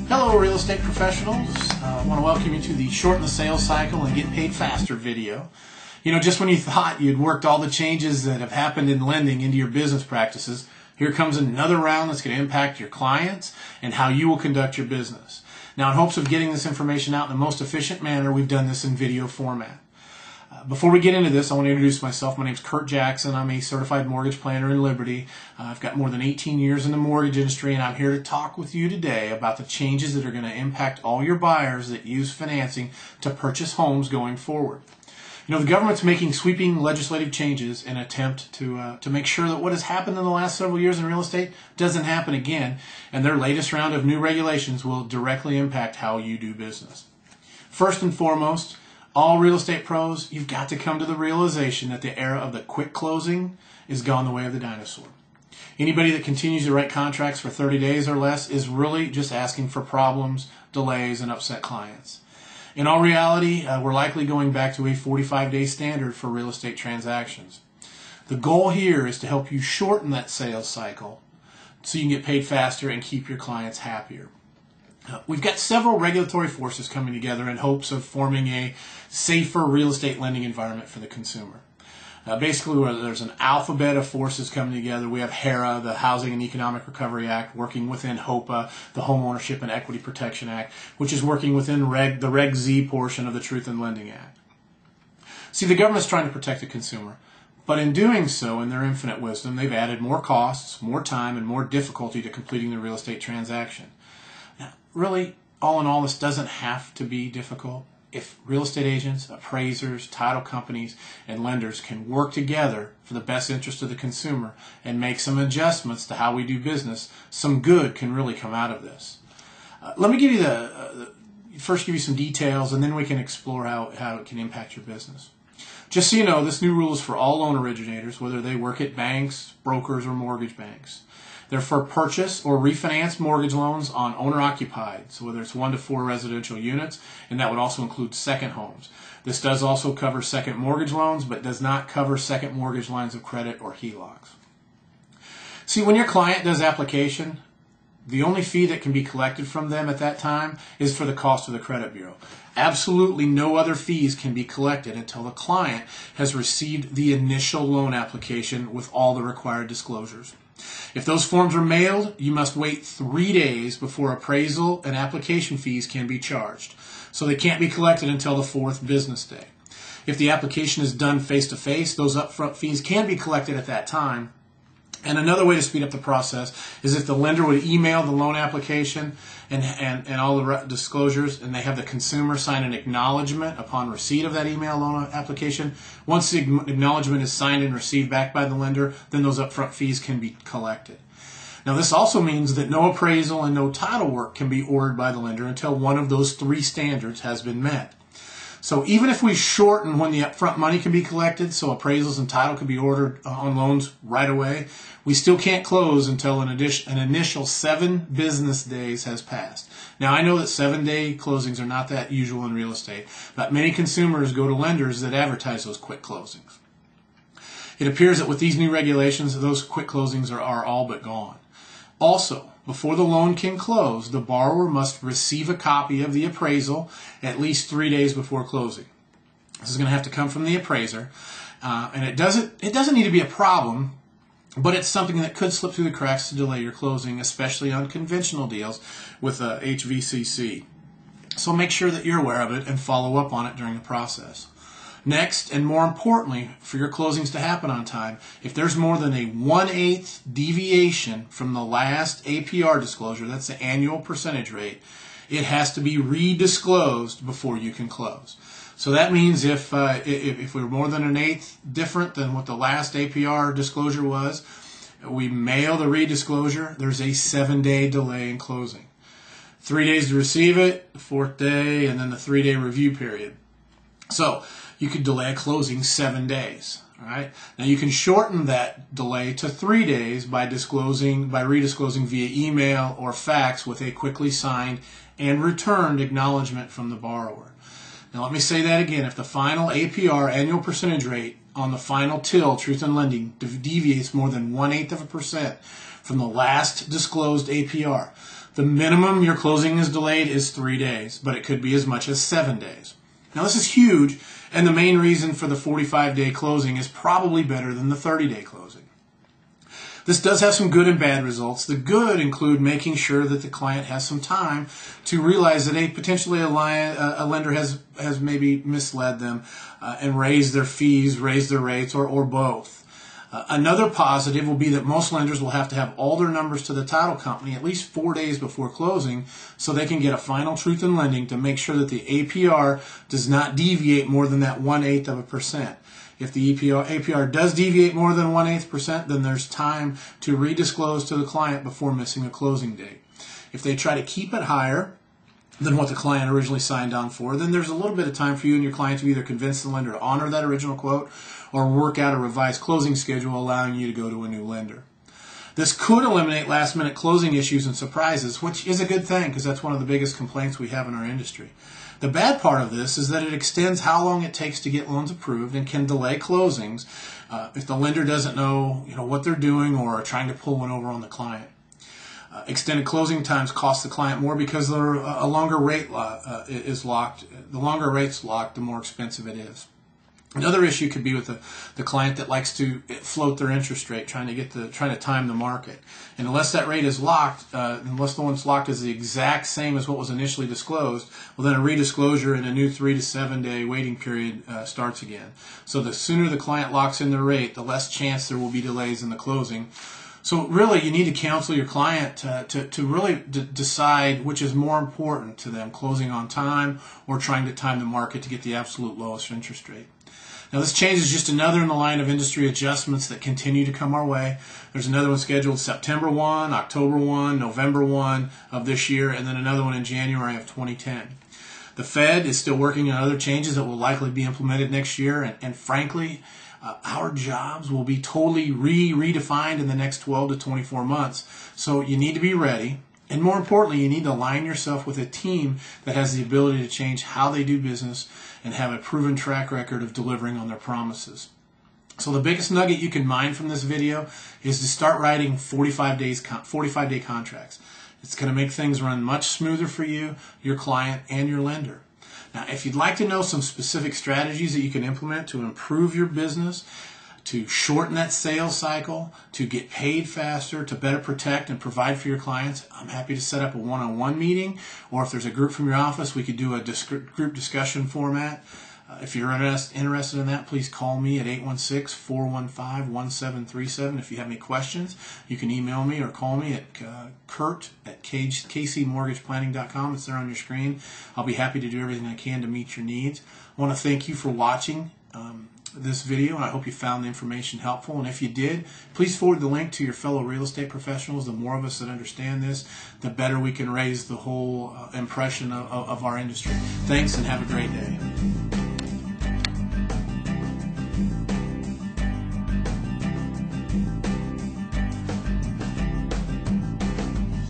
Hello real estate professionals, I want to welcome you to the Shorten the Sales Cycle and Get Paid Faster video. You know, just when you thought you'd worked all the changes that have happened in lending into your business practices, here comes another round that's going to impact your clients and how you will conduct your business. Now, in hopes of getting this information out in the most efficient manner, we've done this in video format. Before we get into this, I want to introduce myself. My name is Kurt Jackson. I'm a certified mortgage planner in Liberty. I've got more than 18 years in the mortgage industry, and I'm here to talk with you today about the changes that are going to impact all your buyers that use financing to purchase homes going forward. You know, the government's making sweeping legislative changes in an attempt to make sure that what has happened in the last several years in real estate doesn't happen again, and their latest round of new regulations will directly impact how you do business. First and foremost, all real estate pros, you've got to come to the realization that the era of the quick closing is gone the way of the dinosaur. Anybody that continues to write contracts for 30 days or less is really just asking for problems, delays, and upset clients. In all reality, we're likely going back to a 45-day standard for real estate transactions. The goal here is to help you shorten that sales cycle so you can get paid faster and keep your clients happier. We've got several regulatory forces coming together in hopes of forming a safer real estate lending environment for the consumer. Basically, there's an alphabet of forces coming together. We have HERA, the Housing and Economic Recovery Act, working within HOPA, the Home Ownership and Equity Protection Act, which is working within the Reg Z portion of the Truth in Lending Act. See, the government's trying to protect the consumer, but in doing so, in their infinite wisdom, they've added more costs, more time, and more difficulty to completing the real estate transaction. Now, really, all in all, this doesn't have to be difficult. If real estate agents, appraisers, title companies, and lenders can work together for the best interest of the consumer and make some adjustments to how we do business, some good can really come out of this. Let me give you first give you some details, and then we can explore how it can impact your business. Just so you know, this new rule is for all loan originators, whether they work at banks, brokers, or mortgage banks. They're for purchase or refinance mortgage loans on owner-occupied, so whether it's 1 to 4 residential units, and that would also include second homes. This does also cover second mortgage loans, but does not cover second mortgage lines of credit or HELOCs. See, when your client does application, the only fee that can be collected from them at that time is for the cost of the credit bureau. Absolutely no other fees can be collected until the client has received the initial loan application with all the required disclosures. If those forms are mailed, you must wait 3 days before appraisal and application fees can be charged. So they can't be collected until the 4th business day. If the application is done face-to-face, those upfront fees can be collected at that time. And another way to speed up the process is if the lender would email the loan application and all the disclosures, and they have the consumer sign an acknowledgement upon receipt of that email loan application. Once the acknowledgement is signed and received back by the lender, then those upfront fees can be collected. Now, this also means that no appraisal and no title work can be ordered by the lender until one of those 3 standards has been met. So even if we shorten when the upfront money can be collected, so appraisals and title can be ordered on loans right away, we still can't close until an initial 7 business days has passed. Now, I know that 7-day closings are not that usual in real estate, but many consumers go to lenders that advertise those quick closings. It appears that with these new regulations, those quick closings are all but gone. Also, before the loan can close, the borrower must receive a copy of the appraisal at least 3 days before closing. This is going to have to come from the appraiser, and it doesn't need to be a problem, but it's something that could slip through the cracks to delay your closing, especially on conventional deals with HVCC. So make sure that you're aware of it and follow up on it during the process. Next, and more importantly, for your closings to happen on time, if there's more than a 1/8 deviation from the last APR disclosure, that's the annual percentage rate, it has to be redisclosed before you can close. So that means if we're more than 1/8 different than what the last APR disclosure was, we mail the redisclosure, there's a 7-day delay in closing. 3 days to receive it, the 4th day, and then the 3-day review period. So you could delay a closing 7 days. All right. Now you can shorten that delay to 3 days by redisclosing via email or fax with a quickly signed and returned acknowledgement from the borrower. Now let me say that again. If the final APR annual percentage rate on the final TIL, Truth in Lending, deviates more than 1/8% from the last disclosed APR, The minimum your closing is delayed is 3 days, but it could be as much as 7 days. Now this is huge, and the main reason for the 45-day closing is probably better than the 30-day closing. This does have some good and bad results. The good include making sure that the client has some time to realize that potentially a lender has maybe misled them and raised their fees, raised their rates, or both. Another positive will be that most lenders will have to have all their numbers to the title company at least 4 days before closing so they can get a final truth in lending to make sure that the APR does not deviate more than that 1/8%. If the APR does deviate more than 1/8%, then there's time to redisclose to the client before missing a closing date. If they try to keep it higher than what the client originally signed on for, then there's a little bit of time for you and your client to either convince the lender to honor that original quote or work out a revised closing schedule allowing you to go to a new lender. This could eliminate last-minute closing issues and surprises, which is a good thing because that's one of the biggest complaints we have in our industry. The bad part of this is that it extends how long it takes to get loans approved and can delay closings if the lender doesn't know what they're doing or are trying to pull one over on the client. Extended closing times cost the client more because a longer rate is locked. The longer rate's locked, the more expensive it is. Another issue could be with the client that likes to float their interest rate, trying to time the market. And unless that rate is locked, unless the one's locked is the exact same as what was initially disclosed, well then a redisclosure and a new 3 to 7 day waiting period starts again. So the sooner the client locks in the rate, the less chance there will be delays in the closing. So really, you need to counsel your client to really decide which is more important to them, closing on time or trying to time the market to get the absolute lowest interest rate. Now this change is just another in the line of industry adjustments that continue to come our way. There's another one scheduled September 1, October 1, November 1 of this year, and then another one in January of 2010. The Fed is still working on other changes that will likely be implemented next year, and frankly, our jobs will be totally redefined in the next 12 to 24 months. So you need to be ready. And more importantly, you need to align yourself with a team that has the ability to change how they do business and have a proven track record of delivering on their promises. So the biggest nugget you can mine from this video is to start writing 45-day contracts. It's going to make things run much smoother for you, your client, and your lender. Now, if you'd like to know some specific strategies that you can implement to improve your business, to shorten that sales cycle, to get paid faster, to better protect and provide for your clients, I'm happy to set up a one-on-one meeting, or if there's a group from your office, we could do a group discussion format. If you're interested in that, please call me at 816-415-1737. If you have any questions, you can email me or call me at kurt@kcmortgageplanning.com. It's there on your screen. I'll be happy to do everything I can to meet your needs. I want to thank you for watching this video, and I hope you found the information helpful. And if you did, please forward the link to your fellow real estate professionals. The more of us that understand this, the better we can raise the whole impression of our industry. Thanks, and have a great day.